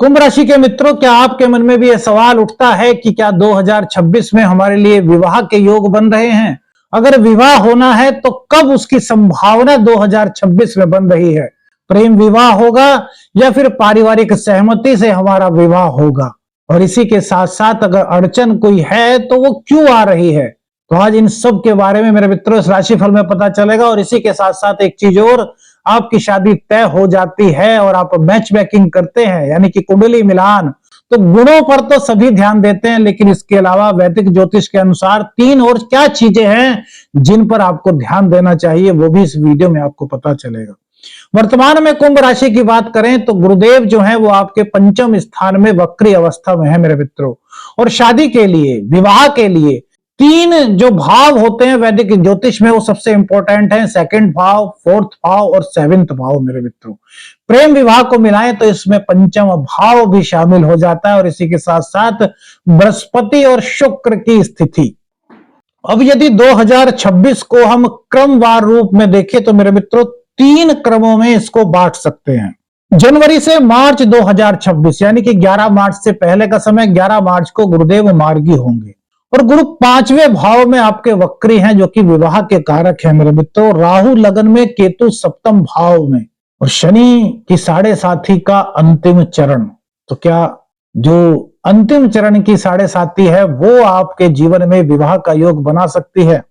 कुंभ राशि के मित्रों, क्या आपके मन में भी यह सवाल उठता है कि क्या 2026 में हमारे लिए विवाह के योग बन रहे हैं? अगर विवाह होना है तो कब उसकी संभावना 2026 में बन रही है? प्रेम विवाह होगा या फिर पारिवारिक सहमति से हमारा विवाह होगा? और इसी के साथ साथ अगर अड़चन कोई है तो वो क्यों आ रही है? तो आज इन सब के बारे में मेरे मित्रों इस राशिफल में पता चलेगा। और इसी के साथ साथ एक चीज और, आपकी शादी तय हो जाती है और आप मैच मेकिंग करते हैं यानी कि कुंडली मिलान, तो गुणों पर तो सभी ध्यान देते हैं, लेकिन इसके अलावा वैदिक ज्योतिष के अनुसार 3 और क्या चीजें हैं जिन पर आपको ध्यान देना चाहिए, वो भी इस वीडियो में आपको पता चलेगा। वर्तमान में कुंभ राशि की बात करें तो गुरुदेव जो है वो आपके पंचम स्थान में वक्री अवस्था में है मेरे मित्रों। और शादी के लिए, विवाह के लिए 3 जो भाव होते हैं वैदिक ज्योतिष में, वो सबसे इंपॉर्टेंट है। 2nd भाव, 4th भाव और 7th भाव मेरे मित्रों। प्रेम विवाह को मिलाएं तो इसमें पंचम भाव भी शामिल हो जाता है और इसी के साथ साथ बृहस्पति और शुक्र की स्थिति। अब यदि 2026 को हम क्रमवार रूप में देखें तो मेरे मित्रों 3 क्रमों में इसको बांट सकते हैं। जनवरी से मार्च 2026 यानी कि 11 मार्च से पहले का समय, 11 मार्च को गुरुदेव मार्गी होंगे और गुरु 5वें भाव में आपके वक्री हैं जो कि विवाह के कारक है मेरे मित्रों। राहु लगन में, केतु 7th भाव में और शनि की 7.5 का अंतिम चरण। तो क्या जो अंतिम चरण की 7.5 है वो आपके जीवन में विवाह का योग बना सकती है?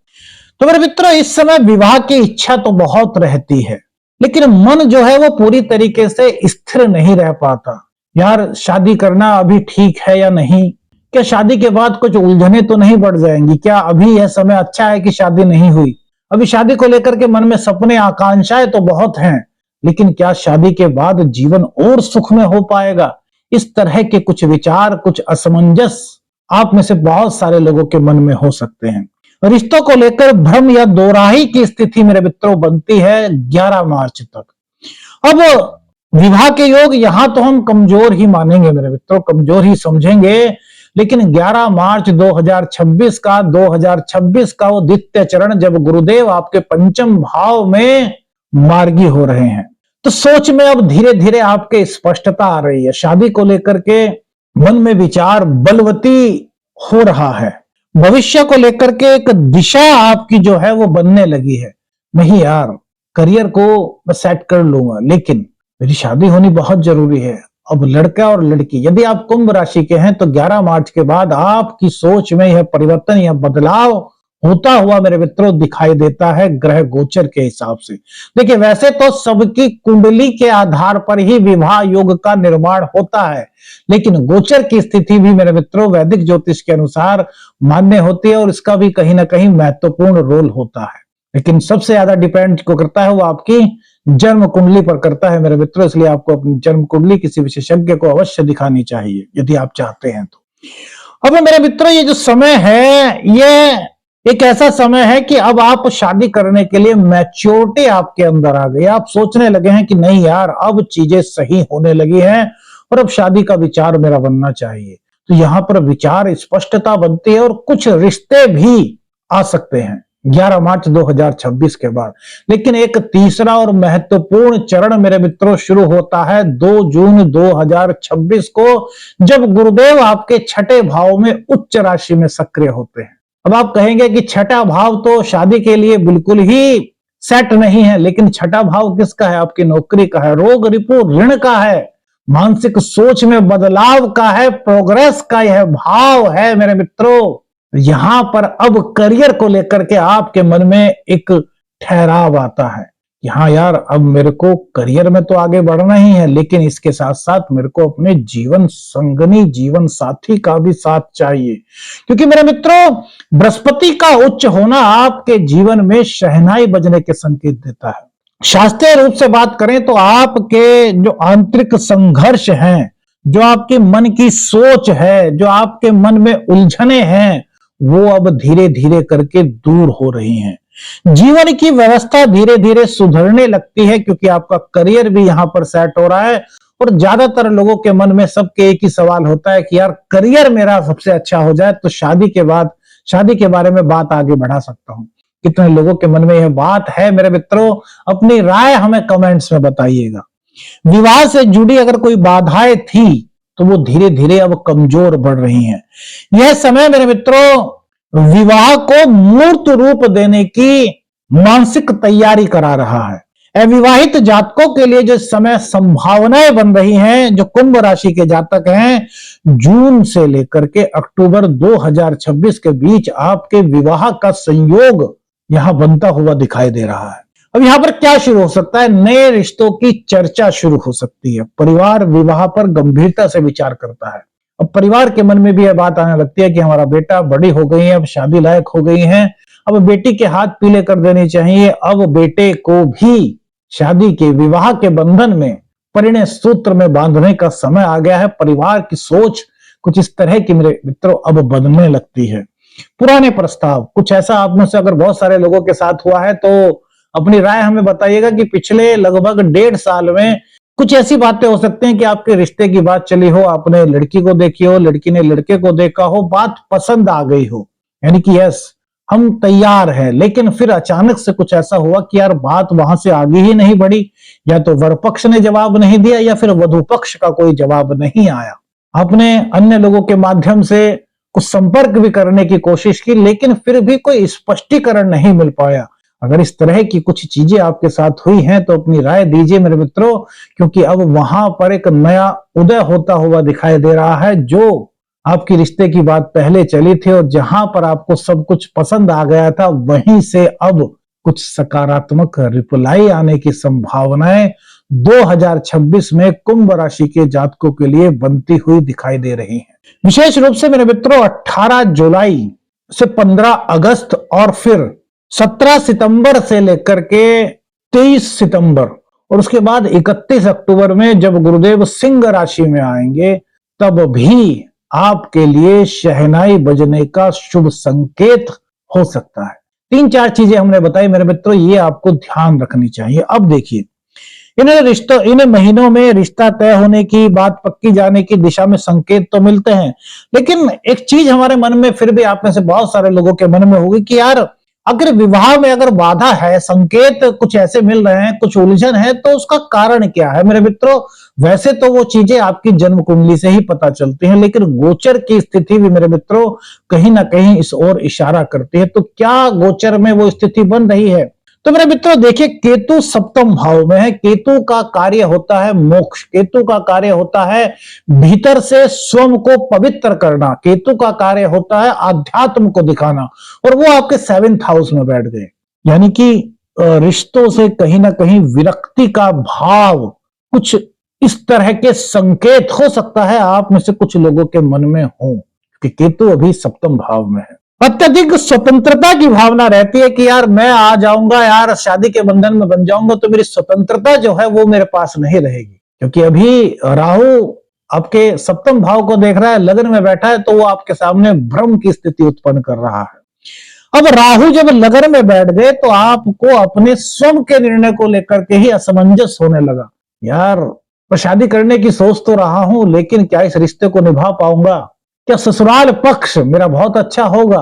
तो मेरे मित्रों इस समय विवाह की इच्छा तो बहुत रहती है, लेकिन मन जो है वो पूरी तरीके से स्थिर नहीं रह पाता। यार शादी करना अभी ठीक है या नहीं? क्या शादी के बाद कुछ उलझने तो नहीं बढ़ जाएंगी? क्या अभी यह समय अच्छा है कि शादी नहीं हुई? अभी शादी को लेकर के मन में सपने, आकांक्षाएं तो बहुत हैं, लेकिन क्या शादी के बाद जीवन और सुख में हो पाएगा? इस तरह के कुछ विचार, कुछ असमंजस आप में से बहुत सारे लोगों के मन में हो सकते हैं। रिश्तों को लेकर भ्रम या दोराही की स्थिति मेरे मित्रों बनती है 11 मार्च तक। अब विवाह के योग यहां तो हम कमजोर ही मानेंगे मेरे मित्रों, कमजोर ही समझेंगे, लेकिन 11 मार्च 2026 का वो द्वितीय चरण जब गुरुदेव आपके पंचम भाव में मार्गी हो रहे हैं, तो सोच में अब धीरे धीरे आपके स्पष्टता आ रही है। शादी को लेकर के मन में विचार बलवती हो रहा है। भविष्य को लेकर के एक दिशा आपकी जो है वो बनने लगी है। नहीं यार, करियर को मैं सेट कर लूंगा, लेकिन मेरी शादी होनी बहुत जरूरी है। अब लड़का और लड़की, यदि आप कुंभ राशि के हैं तो 11 मार्च के बाद आपकी सोच में यह परिवर्तन, यह बदलाव होता हुआ मेरे मित्रों दिखाई देता है ग्रह गोचर के हिसाब से। देखिए वैसे तो सबकी कुंडली के आधार पर ही विवाह योग का निर्माण होता है, लेकिन गोचर की स्थिति भी मेरे मित्रों वैदिक ज्योतिष के अनुसार मान्य होती है और इसका भी कहीं ना कहीं महत्वपूर्ण रोल होता है। लेकिन सबसे ज्यादा डिपेंड को करता है वो आपकी जन्म कुंडली पर करता है मेरे मित्रों। इसलिए आपको अपनी जन्म कुंडली किसी विशेषज्ञ को अवश्य दिखानी चाहिए यदि आप चाहते हैं तो। अब मेरे मित्रों ये जो समय है ये एक ऐसा समय है कि अब आप शादी करने के लिए मैच्योरिटी आपके अंदर आ गई। आप सोचने लगे हैं कि नहीं यार, अब चीजें सही होने लगी हैं और अब शादी का विचार मेरा बनना चाहिए। तो यहां पर विचार स्पष्टता बनती है और कुछ रिश्ते भी आ सकते हैं 11 मार्च 2026 के बाद। लेकिन एक तीसरा और महत्वपूर्ण चरण मेरे मित्रों शुरू होता है 2 जून 2026 को, जब गुरुदेव आपके 6ठे भाव में उच्च राशि में सक्रिय होते हैं। अब आप कहेंगे कि 6ठा भाव तो शादी के लिए बिल्कुल ही सेट नहीं है, लेकिन 6ठा भाव किसका है? आपकी नौकरी का है, रोग रिपू ऋण का है, मानसिक सोच में बदलाव का है, प्रोग्रेस का यह भाव है मेरे मित्रों। यहां पर अब करियर को लेकर के आपके मन में एक ठहराव आता है कि हाँ यार, अब मेरे को करियर में तो आगे बढ़ना ही है, लेकिन इसके साथ साथ मेरे को अपने जीवन संगनी, जीवन साथी का भी साथ चाहिए। क्योंकि मेरे मित्रों बृहस्पति का उच्च होना आपके जीवन में शहनाई बजने के संकेत देता है। शास्त्रीय रूप से बात करें तो आपके जो आंतरिक संघर्ष हैं, जो आपके मन की सोच है, जो आपके मन में उलझने हैं, वो अब धीरे धीरे करके दूर हो रही हैं। जीवन की व्यवस्था धीरे धीरे सुधरने लगती है क्योंकि आपका करियर भी यहां पर सेट हो रहा है। और ज्यादातर लोगों के मन में सबके एक ही सवाल होता है कि यार करियर मेरा सबसे अच्छा हो जाए तो शादी के बाद, शादी के बारे में बात आगे बढ़ा सकता हूं। कितने लोगों के मन में यह बात है मेरे मित्रों? अपनी राय हमें कमेंट्स में बताइएगा। विवाह से जुड़ी अगर कोई बाधाएं थी तो वो धीरे धीरे अब कमजोर बढ़ रही हैं। यह समय मेरे मित्रों विवाह को मूर्त रूप देने की मानसिक तैयारी करा रहा है। अविवाहित जातकों के लिए जो समय संभावनाएं बन रही हैं, जो कुंभ राशि के जातक हैं, जून से लेकर के अक्टूबर 2026 के बीच आपके विवाह का संयोग यहां बनता हुआ दिखाई दे रहा है। अब यहां पर क्या शुरू हो सकता है? नए रिश्तों की चर्चा शुरू हो सकती है। परिवार विवाह पर गंभीरता से विचार करता है। अब परिवार के मन में भी यह बात आने लगती है कि हमारा बेटा बड़ी हो गई है, अब शादी लायक हो गई है, अब बेटी के हाथ पीले कर देने चाहिए, अब बेटे को भी शादी के विवाह के बंधन में परिणय सूत्र में बांधने का समय आ गया है। परिवार की सोच कुछ इस तरह की मेरे मित्रों अब बदलने लगती है। पुराने प्रस्ताव, कुछ ऐसा आप में से अगर बहुत सारे लोगों के साथ हुआ है तो अपनी राय हमें बताइएगा कि पिछले लगभग 1.5 साल में कुछ ऐसी बातें हो सकती हैं कि आपके रिश्ते की बात चली हो, आपने लड़की को देखी हो, लड़की ने लड़के को देखा हो, बात पसंद आ गई हो, यानी कि यस हम तैयार हैं, लेकिन फिर अचानक से कुछ ऐसा हुआ कि यार बात वहां से आगे ही नहीं बढ़ी, या तो वर पक्ष ने जवाब नहीं दिया या फिर वधु पक्ष का कोई जवाब नहीं आया। आपने अन्य लोगों के माध्यम से कुछ संपर्क भी करने की कोशिश की, लेकिन फिर भी कोई स्पष्टीकरण नहीं मिल पाया। अगर इस तरह की कुछ चीजें आपके साथ हुई हैं तो अपनी राय दीजिए मेरे मित्रों, क्योंकि अब वहां पर एक नया उदय होता हुआ दिखाई दे रहा है। जो आपकी रिश्ते की बात पहले चली थी और जहां पर आपको सब कुछ पसंद आ गया था, वहीं से अब कुछ सकारात्मक रिप्लाई आने की संभावनाएं 2026 में कुंभ राशि के जातकों के लिए बनती हुई दिखाई दे रही हैं। विशेष रूप से मेरे मित्रों 18 जुलाई से 15 अगस्त और फिर 17 सितंबर से लेकर के 23 सितंबर और उसके बाद 31 अक्टूबर में जब गुरुदेव सिंह राशि में आएंगे, तब भी आपके लिए शहनाई बजने का शुभ संकेत हो सकता है। 3-4 चीजें हमने बताई मेरे मित्रों, ये आपको ध्यान रखनी चाहिए। अब देखिए, इन महीनों में रिश्ता तय होने की, बात पक्की जाने की दिशा में संकेत तो मिलते हैं, लेकिन एक चीज हमारे मन में फिर भी, आप में से बहुत सारे लोगों के मन में होगी कि यार अगर विवाह में अगर बाधा है, संकेत कुछ ऐसे मिल रहे हैं, कुछ उलझन है, तो उसका कारण क्या है? मेरे मित्रों वैसे तो वो चीजें आपकी जन्म कुंडली से ही पता चलती हैं, लेकिन गोचर की स्थिति भी मेरे मित्रों कहीं ना कहीं इस ओर इशारा करती है। तो क्या गोचर में वो स्थिति बन रही है? तो मेरे मित्रों देखिए, केतु सप्तम भाव में है। केतु का कार्य होता है मोक्ष, केतु का कार्य होता है भीतर से स्वयं को पवित्र करना, केतु का कार्य होता है आध्यात्म को दिखाना, और वो आपके 7th हाउस में बैठ गए, यानी कि रिश्तों से कहीं ना कहीं विरक्ति का भाव, कुछ इस तरह के संकेत हो सकता है आप में से कुछ लोगों के मन में हो कि केतु अभी सप्तम भाव में है। अत्यधिक स्वतंत्रता की भावना रहती है कि यार मैं आ जाऊंगा, यार शादी के बंधन में बन जाऊंगा, तो मेरी स्वतंत्रता जो है वो मेरे पास नहीं रहेगी, क्योंकि अभी राहु आपके सप्तम भाव को देख रहा है, लगन में बैठा है, तो वो आपके सामने भ्रम की स्थिति उत्पन्न कर रहा है। अब राहु जब लगन में बैठ गए तो आपको अपने स्वयं के निर्णय को लेकर के ही असमंजस होने लगा। यार मैं शादी करने की सोच तो रहा हूं, लेकिन क्या इस रिश्ते को निभा पाऊंगा? क्या ससुराल पक्ष मेरा बहुत अच्छा होगा?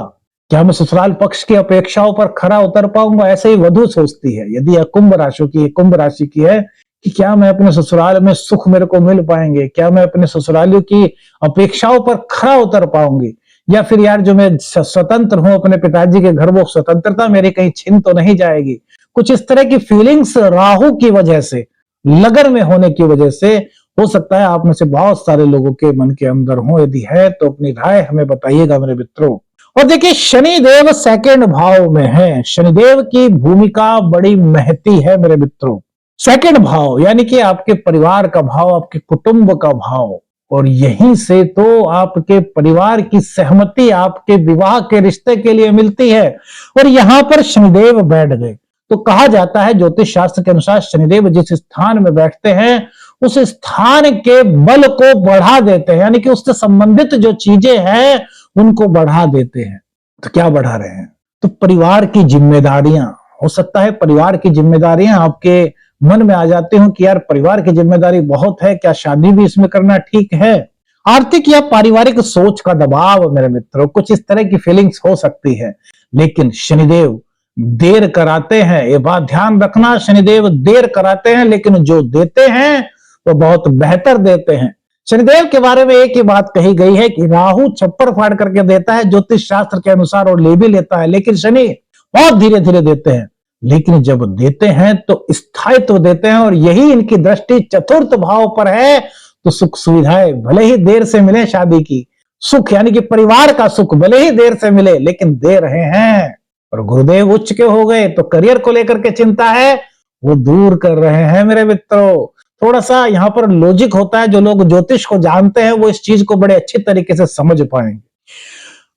क्या मैं ससुराल पक्ष की अपेक्षाओं पर खरा उतर पाऊंगा? ऐसे ही वधू सोचती है, यदि यह कुंभ राशि की है, कि क्या मैं अपने ससुराल में सुख मेरे को मिल पाएंगे? क्या मैं अपने ससुरालियों की अपेक्षाओं पर खरा उतर पाऊंगी? या फिर यार जो मैं स्वतंत्र हूं अपने पिताजी के घर, वो स्वतंत्रता मेरी कहीं छिन तो नहीं जाएगी? कुछ इस तरह की फीलिंग्स राहु की वजह से, लगन में होने की वजह से हो सकता है आप में से बहुत सारे लोगों के मन के अंदर हो। यदि है तो अपनी राय हमें बताइएगा मेरे मित्रों। और देखिए, शनिदेव 2nd भाव में है। शनिदेव की भूमिका बड़ी महती है मेरे मित्रों। 2nd भाव यानी कि आपके परिवार का भाव, आपके कुटुंब का भाव, और यहीं से तो आपके परिवार की सहमति आपके विवाह के रिश्ते के लिए मिलती है। और यहां पर शनिदेव बैठ गए तो कहा जाता है ज्योतिष शास्त्र के अनुसार, शनिदेव जिस स्थान में बैठते हैं उस स्थान के बल को बढ़ा देते हैं, यानी कि उससे संबंधित जो चीजें हैं उनको बढ़ा देते हैं। तो क्या बढ़ा रहे हैं? तो परिवार की जिम्मेदारियां, हो सकता है परिवार की जिम्मेदारियां आपके मन में आ जाती हो कि यार परिवार की जिम्मेदारी बहुत है, क्या शादी भी इसमें करना ठीक है? आर्थिक या पारिवारिक सोच का दबाव मेरे मित्रों, कुछ इस तरह की फीलिंग्स हो सकती है। लेकिन शनिदेव देर कराते हैं, ये बात ध्यान रखना, शनिदेव देर कराते हैं, लेकिन जो देते हैं वो बहुत बेहतर देते हैं। शनिदेव के बारे में एक ही बात कही गई है कि राहु छप्पर फाड़ करके देता है ज्योतिष शास्त्र के अनुसार और ले भी लेता है, लेकिन शनि बहुत धीरे धीरे देते हैं। लेकिन जब देते हैं तो स्थायित्व देते हैं, और यही इनकी दृष्टि चतुर्थ भाव पर है। तो सुख सुविधाएं भले ही देर से मिले, शादी की सुख यानी कि परिवार का सुख भले ही देर से मिले, लेकिन दे रहे हैं। और गुरुदेव उच्च के हो गए तो करियर को लेकर के चिंता है, वो दूर कर रहे हैं मेरे मित्रों। थोड़ा सा यहाँ पर लॉजिक होता है, जो लोग ज्योतिष को जानते हैं वो इस चीज को बड़े अच्छे तरीके से समझ पाएंगे।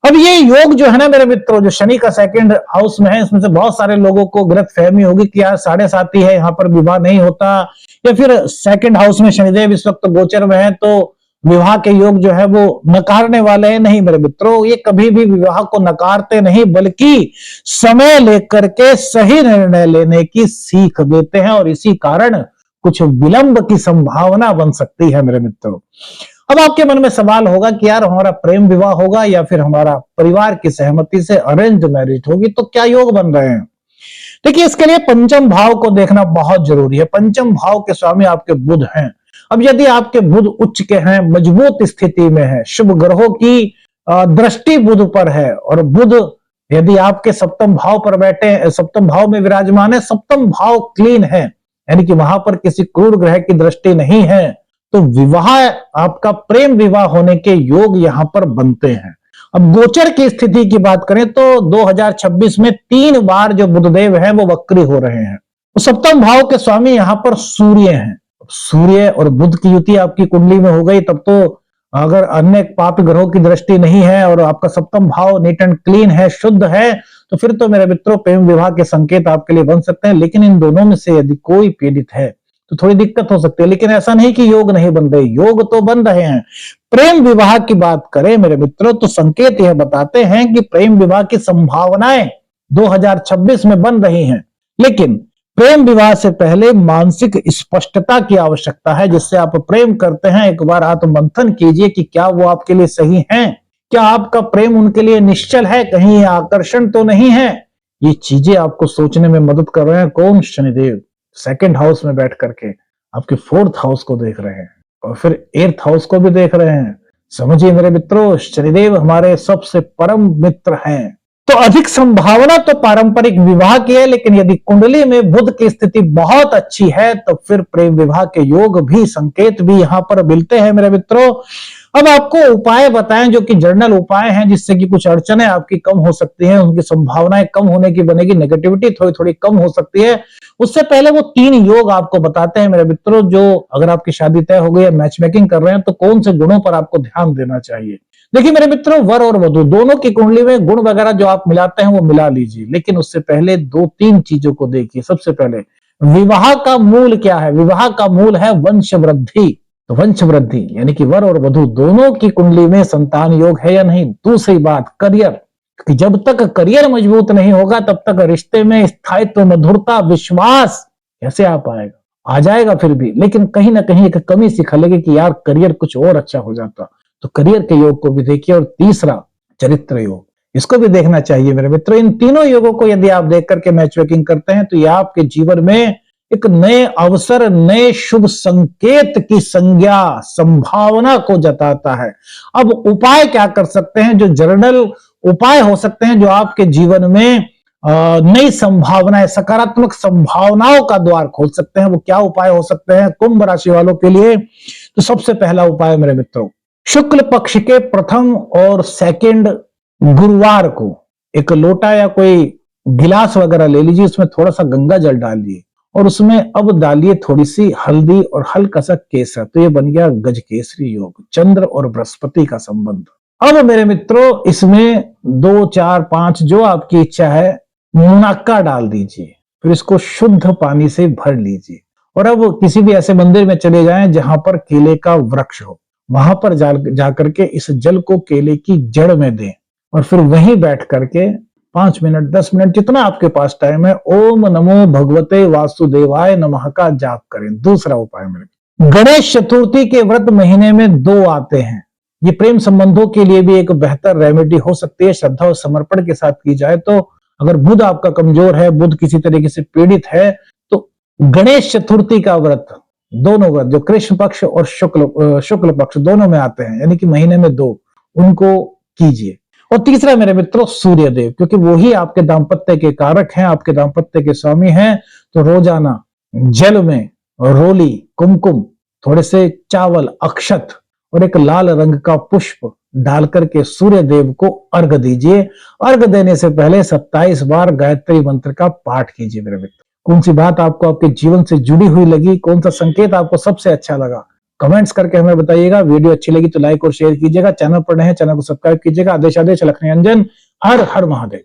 अब ये योग जो है ना मेरे मित्रों, जो शनि का सेकंड हाउस में है, इसमें से बहुत सारे लोगों को गलत फहमी होगी कि यार 7.5 है, यहाँ पर विवाह नहीं होता, या फिर सेकंड हाउस में शनिदेव इस वक्त गोचर में है तो विवाह के योग जो है वो नकारने वाले हैं। नहीं मेरे मित्रों, ये कभी भी विवाह को नकारते नहीं, बल्कि समय लेकर के सही निर्णय लेने की सीख देते हैं, और इसी कारण कुछ विलंब की संभावना बन सकती है मेरे मित्रों। अब आपके मन में सवाल होगा कि यार हमारा प्रेम विवाह होगा या फिर हमारा परिवार की सहमति से अरेंज मैरिज होगी, तो क्या योग बन रहे हैं? देखिए, इसके लिए पंचम भाव को देखना बहुत जरूरी है। पंचम भाव के स्वामी आपके बुध हैं। अब यदि आपके बुध उच्च के हैं, मजबूत स्थिति में है, शुभ ग्रहों की दृष्टि बुध पर है, और बुध यदि आपके सप्तम भाव पर बैठे, सप्तम भाव में विराजमान है, सप्तम भाव क्लीन है, यानी कि वहां पर किसी क्रूर ग्रह की दृष्टि नहीं है, तो विवाह, आपका प्रेम विवाह होने के योग यहां पर बनते हैं। अब गोचर की स्थिति की बात करें तो 2026 में 3 बार जो बुधदेव है वो वक्री हो रहे हैं। तो सप्तम भाव के स्वामी यहां पर सूर्य हैं। सूर्य और बुध की युति आपकी कुंडली में हो गई, तब तो अगर अन्य पाप ग्रहों की दृष्टि नहीं है और आपका सप्तम भाव नीट एंड क्लीन है, शुद्ध है, तो फिर तो मेरे मित्रों प्रेम विवाह के संकेत आपके लिए बन सकते हैं। लेकिन इन दोनों में से यदि कोई पीड़ित है तो थोड़ी दिक्कत हो सकती है, लेकिन ऐसा नहीं कि योग नहीं बन रहे, योग तो बन रहे हैं। प्रेम विवाह की बात करें मेरे मित्रों तो संकेत यह बताते हैं कि प्रेम विवाह की संभावनाएं 2026 में बन रही हैं, लेकिन प्रेम विवाह से पहले मानसिक स्पष्टता की आवश्यकता है। जिससे आप प्रेम करते हैं, एक बार आत्ममंथन कीजिए कि क्या वो आपके लिए सही हैं, क्या आपका प्रेम उनके लिए निश्चल है, कहीं आकर्षण तो नहीं है। ये चीजें आपको सोचने में मदद कर रहे हैं। कौन? शनिदेव सेकंड हाउस में बैठ करके आपके 4th हाउस को देख रहे हैं और फिर 8th हाउस को भी देख रहे हैं। समझिए मेरे मित्रों, शनिदेव हमारे सबसे परम मित्र हैं। तो अधिक संभावना तो पारंपरिक विवाह की है, लेकिन यदि कुंडली में बुध की स्थिति बहुत अच्छी है तो फिर प्रेम विवाह के योग भी, संकेत भी यहां पर मिलते हैं मेरे मित्रों। अब आपको उपाय बताएं जो कि जर्नल उपाय हैं, जिससे कि कुछ अड़चनें आपकी कम हो सकती हैं, उनकी संभावनाएं कम होने की बनेगी, नेगेटिविटी थोड़ी थोड़ी कम हो सकती है। उससे पहले वो 3 योग आपको बताते हैं मेरे मित्रों, जो अगर आपकी शादी तय हो गई है, मैच मेकिंग कर रहे हैं, तो कौन से गुणों पर आपको ध्यान देना चाहिए। देखिए मेरे मित्रों, वर और वधू दोनों की कुंडली में गुण वगैरह जो आप मिलाते हैं वो मिला लीजिए, लेकिन उससे पहले 2-3 चीजों को देखिए। सबसे पहले विवाह का मूल क्या है? विवाह का मूल है वंश वृद्धि। तो वंश वृद्धि यानी कि वर और वधू दोनों की कुंडली में संतान योग है या नहीं। दूसरी बात, करियर, कि जब तक करियर मजबूत नहीं होगा तब तक रिश्ते में स्थायित्व, मधुरता, विश्वास कैसे आ पाएगा? आ जाएगा फिर भी, लेकिन कहीं ना कहीं एक कमी सी खलेगी कि यार करियर कुछ और अच्छा हो जाता। तो करियर के योग को भी देखिए। और तीसरा, चरित्र योग, इसको भी देखना चाहिए मेरे मित्रों। इन तीनों योगों को यदि आप देख करके मैच मेकिंग करते हैं तो ये आपके जीवन में एक नए अवसर, नए शुभ संकेत की संज्ञा, संभावना को जताता है। अब उपाय क्या कर सकते हैं? जो जर्नल उपाय हो सकते हैं, जो आपके जीवन में नई संभावनाएं, सकारात्मक संभावनाओं का द्वार खोल सकते हैं, वो क्या उपाय हो सकते हैं कुंभ राशि वालों के लिए? तो सबसे पहला उपाय मेरे मित्रों, शुक्ल पक्ष के प्रथम और सेकंड गुरुवार को एक लोटा या कोई गिलास वगैरह ले लीजिए, उसमें थोड़ा सा गंगा जल डालिए और उसमें अब डालिए थोड़ी सी हल्दी और हल्का सा केसर। तो ये बन गया गजकेसरी योग, चंद्र और बृहस्पति का संबंध। अब मेरे मित्रों, इसमें 2, 4, 5 जो आपकी इच्छा है मुनक्का डाल दीजिए, फिर इसको शुद्ध पानी से भर लीजिए और अब किसी भी ऐसे मंदिर में चले जाएं जहां पर केले का वृक्ष हो, वहां पर जाकर के इस जल को केले की जड़ में दें और फिर वहीं बैठ करके 5 मिनट 10 मिनट जितना आपके पास टाइम है ओम नमो भगवते वासुदेवाय नमः का जाप करें। दूसरा उपाय मेरे, गणेश चतुर्थी के व्रत महीने में 2 आते हैं। ये प्रेम संबंधों के लिए भी एक बेहतर रेमेडी हो सकती है, श्रद्धा और समर्पण के साथ की जाए तो। अगर बुध आपका कमजोर है, बुध किसी तरीके से पीड़ित है, तो गणेश चतुर्थी का व्रत दोनों व्रत जो कृष्ण पक्ष और शुक्ल पक्ष दोनों में आते हैं, यानी कि महीने में 2, उनको कीजिए। और तीसरा मेरे मित्रों, सूर्य देव, क्योंकि वो ही आपके दाम्पत्य के कारक हैं, आपके दाम्पत्य के स्वामी हैं। तो रोजाना जल में रोली, कुमकुम, थोड़े से चावल, अक्षत और एक लाल रंग का पुष्प डाल करके सूर्य देव को अर्घ दीजिए। अर्घ देने से पहले 27 बार गायत्री मंत्र का पाठ कीजिए मेरे मित्र। कौन सी बात आपको आपके जीवन से जुड़ी हुई लगी, कौन सा संकेत आपको सबसे अच्छा लगा, कमेंट्स करके हमें बताइएगा। वीडियो अच्छी लगी तो लाइक और शेयर कीजिएगा। चैनल पर नए हैं, चैनल को सब्सक्राइब कीजिएगा। आदेश आदेश लखनी अंजन, हर हर महादेव।